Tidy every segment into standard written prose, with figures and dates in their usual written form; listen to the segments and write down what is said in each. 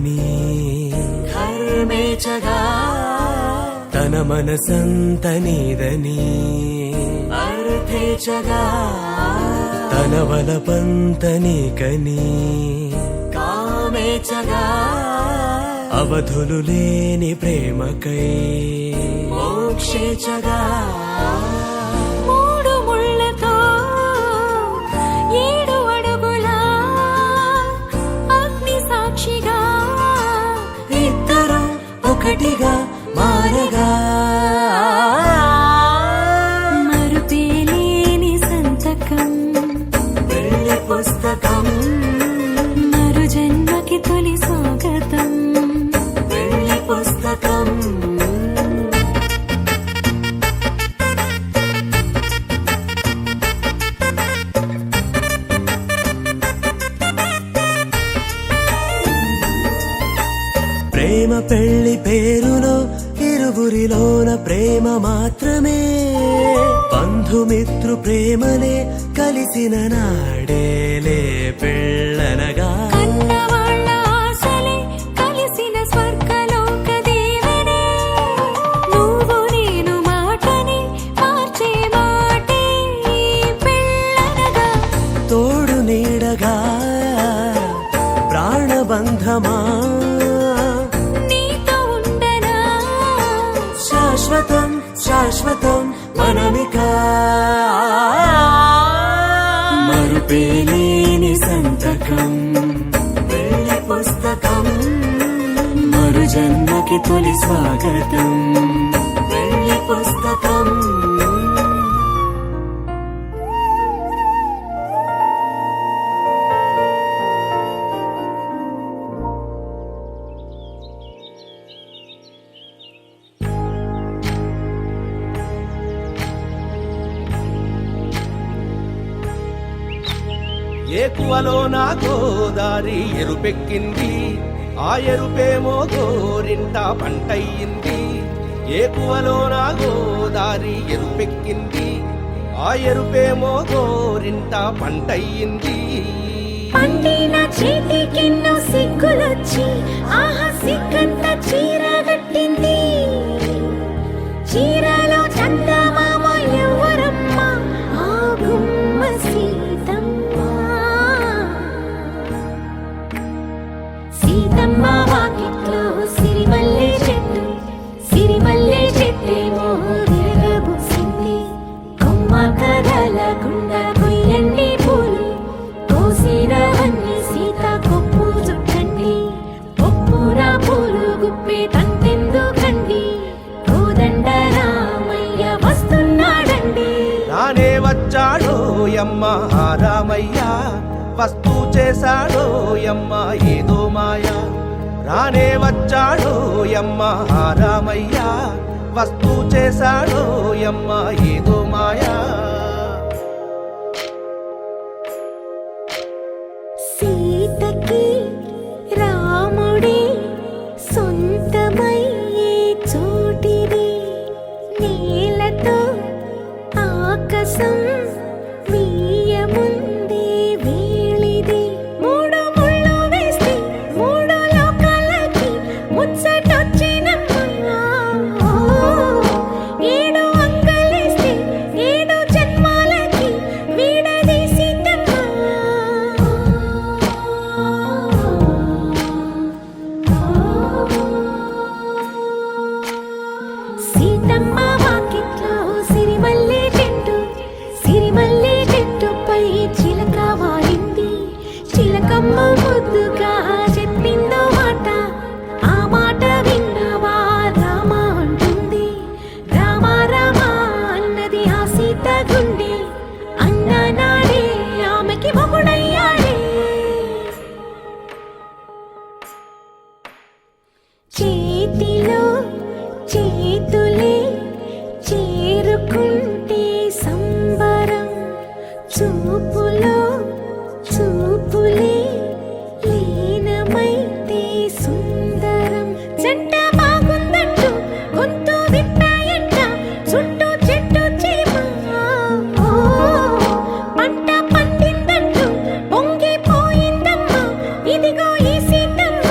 నీదని ధర్మేచగా తన మనసంత నీదని అర్థేచగా తన వలపంత నీకని కామేచగా అవధులు లేని ప్రేమకై మోక్షేచగా మూడు ముళ్ళతో 7 అడుగుల అగ్ని సాక్షిగా ఇద్దరు ఒకటిగా మారగా మరుపేలేని సంతకం పెళ్లి పుస్తకం మరు జన్మకి తొలి స్వాగతం పెళ్లి పుస్తకం ప్రేమ పెళ్లి పేరులో ఇరువురిలోన ప్రేమ మాత్రమే బంధుమిత్రు ప్రేమలే కలిసిన నాడేలే పెళ్ళనగా కన్నవాళ్ళ ఆశలే కలిసిన స్వర్గలోక దేవనే నువ్వు నేను మాటని మార్చే మాటే పెళ్ళనగా తోడు నీడగా ప్రాణబంధమా నీతో ఉండనా శాశ్వతం శాశ్వతం మనమిక మరుపేలేని సంతకం పెళ్లి పుస్తకం మరు జన్మకి తొలి స్వాగతం పెళ్లి పుస్తకం ఏకువలో నా గోదారి ఎరుపెక్కింది ఆ ఎరుపేమో గోరింట పంటయ్యింది ఏకువలో నా గోదారి ఎరుపెక్కింది ఆ ఎరుపేమో గోరింట పంటయ్యింది పండిన చేతికెన్నో సిగ్గులొచ్చి ఆహా సిగ్గంత చీర కట్టింది చీరలో చందమామ ఎవరమ్మ ఆ గుమ్మ సీతమ్మ సీతమ్మ వాకిట్లో సిరిమల్లె చెట్టేమో విరగబూసింది కొమ్మ కదలకుండా కొయ్యండి పూలు కోసినవన్నీ సీత కొప్పు చుట్టండి కొప్పున పూలు గుప్పే తంతెందుకండి కోదండ రామయ్య వస్తున్నాడండి రానే వచ్చాడో యమ్మ ఆ రామయ్య వస్తూ చేశాడో యమ్మ ఏదో మాయ రానే వచ్చాడో యమ్మ ఆ రామయ్య వస్తూ చేశాడో యమ్మ ఏదో మాయా సీతకి రాముడే సొంతమయ్యే చోటిది నేలతో ఆకాశం వీయముందే వేళిది మూడు ముళ్ళు వేస్తే 3 లోకాలకి ముచ్చటొచ్చినమ్మా 7 అంగలేస్తే 7 జన్మాలకి వీడదీసిద్దమ్మా సీతమ్మ వాకిట్లో సిరిమల్లె చెట్టుపై చిలక వాలింది చిలకమ్మ ముద్దుగా చెప్పిందో మాట ఆ మాట విన్నవా రామ అంటుంది రామ రామ అన్నది ఆ సీత గుండె అన్న నాడే ఆమెకి మొగుడయ్యాడే చేతిలో చేతులే చేరుకుంటే సంబరం చూపులో చూపులే లీనమైతే సుందరం జంట బాగుందంటూ గొంతు విప్పాయంట చుట్టూ చెట్టు చీమ పంట పండిందంటూ పొంగిపోయిందమ్మా ఇదిగో ఈ సీతమ్మ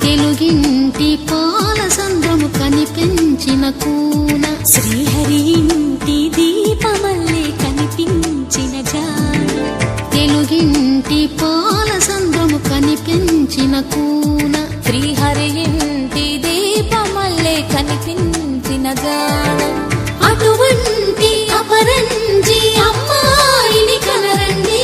తెలుగింటి పాల సంద్రము కనిపించిన కూన శ్రీహరి ఇంటి దీపమల్లే కనిపించిన జాన తెలుగింటి పాల సంద్రము కనిపించిన కూన శ్రీహరి ఇంటి దీపమల్లే కనిపించిన జాన అటువంటి అపరంజి అమ్మాయిని కనరండి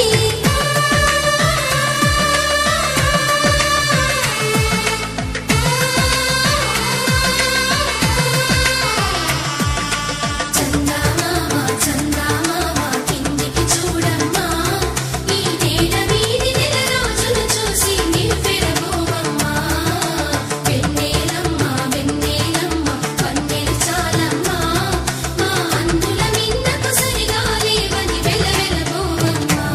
చందమామ చందమామ కిందికి చూడమ్మా ఈ నేల వీధి నెల రోజులు చూసి నివ్వెరబోవమ్మా వెన్నెలమ్మ వెన్నెలమ్మ కన్నెలు చాలమ్మా మా అందుల మిన్నకు సరిగా లేవని వెలవెలబోవమ్మా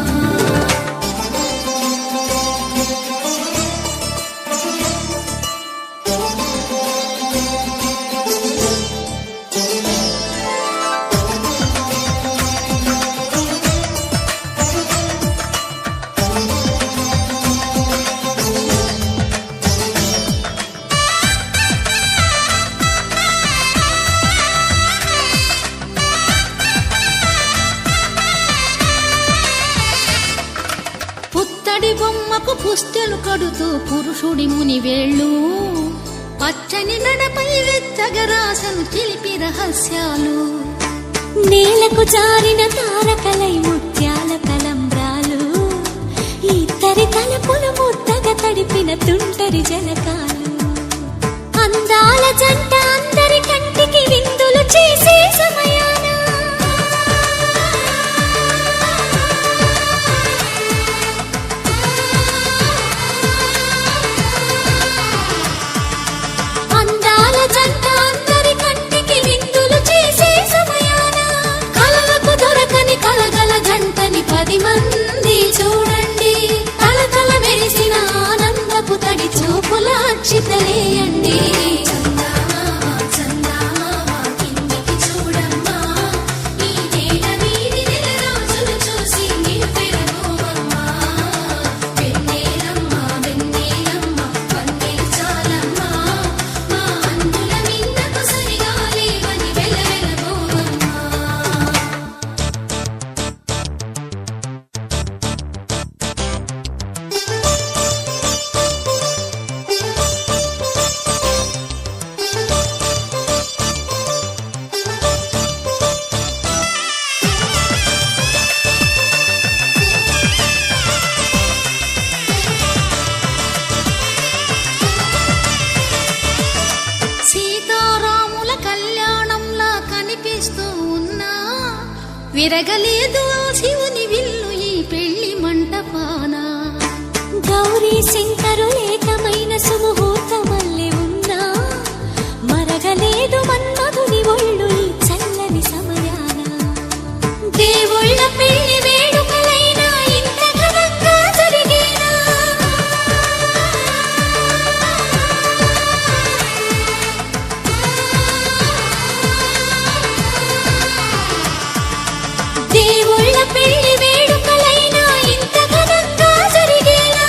పుత్తడి బొమ్మకు పుస్తెలు కడుతూ పురుషుడి ముని వేళ్ళు పచ్చని నడపై వెచ్చగరాసను చిలిపి రహస్యాలు నేలకు జారిన తారకలై ముత్యాల తలంబ్రాలు ఇద్దరి తలపులు ముద్దగా తడిపిన తుంటరి జలకాలు అందాల జంట అందరి కంటికి విందులు చేసే సమయాన అందాల జంట అందరి కంటికి విందులు చేసే సమయాన కలలకు దొరకని కలగల జంటని 10 మంది చూడండి కలకల మెరిసిన ఆనందపు తడి చూపుల అక్షితలేయండి చందమామ చందమామ కిందికి చూడమ్మా ఈ నేల వీధి నెల రోజులు చూసి నివ్వెరబోవమ్మా వెన్నెలమ్మ వెన్నెలమ్మ కన్నెలు చాలమ్మా మా అందుల మిన్నకు సరిగా లేవని వెలవెలబోవమ్మా సీతారాముల కళ్యాణంలా కనిపిస్తూ ఉన్నా విరగలేదు ఆ శివుని విల్లు ఈ పెళ్లి మంటపాన గౌరీ శంకరు ఏకమైన సుముహూర్తమల్లె ఉన్నా మరగలేదు మన్మధుని ఒళ్ళు ఈ చల్లని సమయాన దేవుళ్ళ పెళ్లి వేడుకలైనా ఇంత ఘనంగా జరిగేనా దేవుళ్ళ పెళ్లి వేడుకలైనా ఇంత ఘనంగా జరిగేనా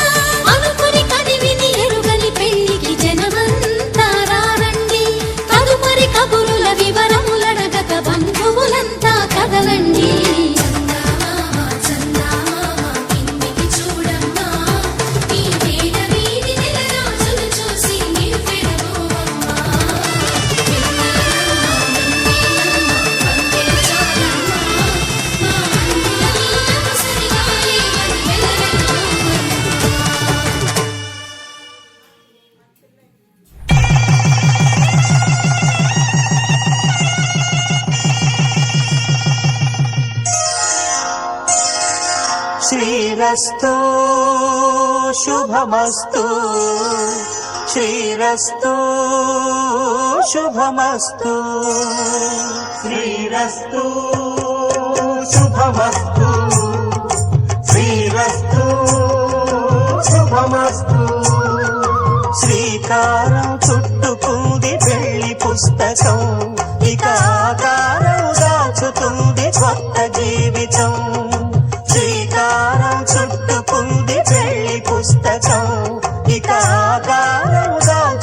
అనుకుని కదివిని ఎరుగని పెళ్లికి జనమంతా రారండి తదుపరి కబురుల వివరములడగక బంధువులంతా కదలండి చందమామ చందమామ కిందికి చూడమ్మా ఈ నేల వీధి నెల రోజులు చూసి నివ్వెరబోవమ్మా వెన్నెలమ్మ వెన్నెలమ్మ కన్నెలు చాలమ్మా మా అందుల మిన్నకు సరిగా లేవని వెలవెలబోవమ్మా శ్రీరస్తు శుభమస్తు శ్రీరస్తు శుభమస్తు శ్రీరస్తు శుభమస్తు శ్రీరస్తు శుభమస్తు శ్రీకారం చుట్టుకుంది పెళ్లి పుస్తకం ఇక ఆకారం దాచుతుంది కొత్త జీవితం శ్రీకారం చుట్టుకుంది పెళ్లి పుస్తకం ఇక ఆకారం దాచుతుంది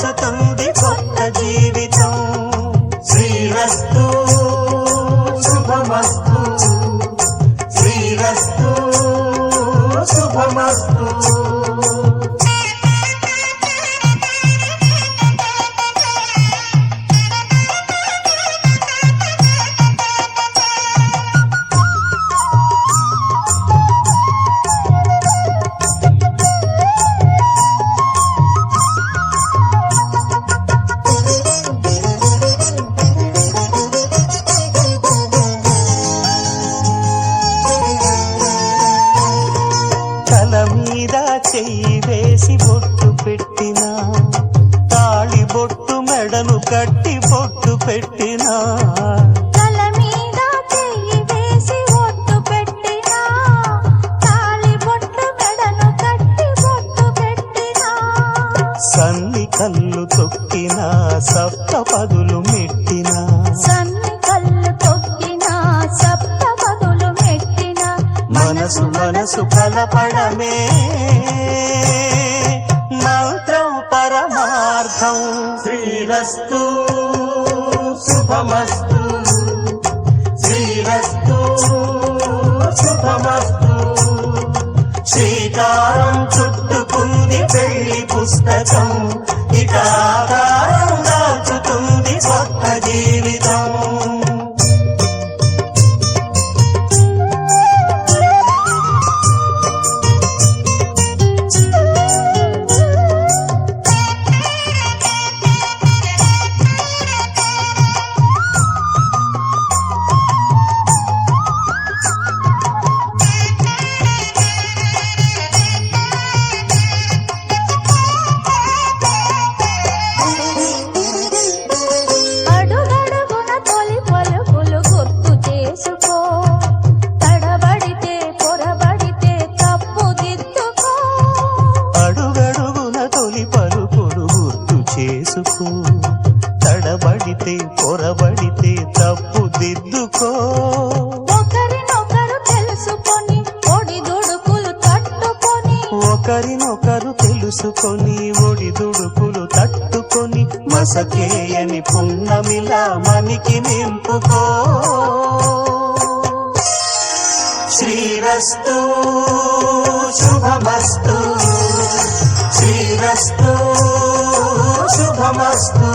తల మీద చెయ్యి వేసి బొట్టు పెట్టినా, తాళి బొట్టు మెడను కట్టి బొట్టు పెట్టినా, తల మీద చెయ్యి వేసి ఒట్టు పెట్టినా, తాళి బొట్టు మెడను కట్టి బొట్టు పెట్టినా, సన్ని కళ్ళు తొక్కినా, సప్త పదులు మెట్టినా, సన్ని కళ్ళు తొక్కినా, సప్త పదులు మెట్టినా, మనసు మనసు కలపడమే మంత్రం పరమార్థం. శ్రీరస్తు శుభమస్తు, శ్రీరస్తు శుభమస్తు. శ్రీకారం చుట్టుకుంది పెళ్లి పుస్తకం, ఇక ఆకారం దాచుతుంది కొత్త జీవితం. అడుగడుగున తొలి పలుకులు గుర్తు చేసుకో, తడబడితే పొరబడితే తప్పు దిద్దుకో. అడుగడుగున తొలి పలుకులు గుర్తు చేసుకో, తడబడితే పొరబడితే తప్పు దిద్దుకో. ఒకరినొకరు తెలుసుకొని ఒడిదుడుకులు తట్టుకొని, ఒకరినొకరు తెలుసుకొని ఒడిదుడుకులు తట్టుకొని, మసకేయని పున్నమిలా మనికి నింపుకో. శ్రీరస్తు శుభమస్తు, శ్రీరస్తు శుభమస్తు.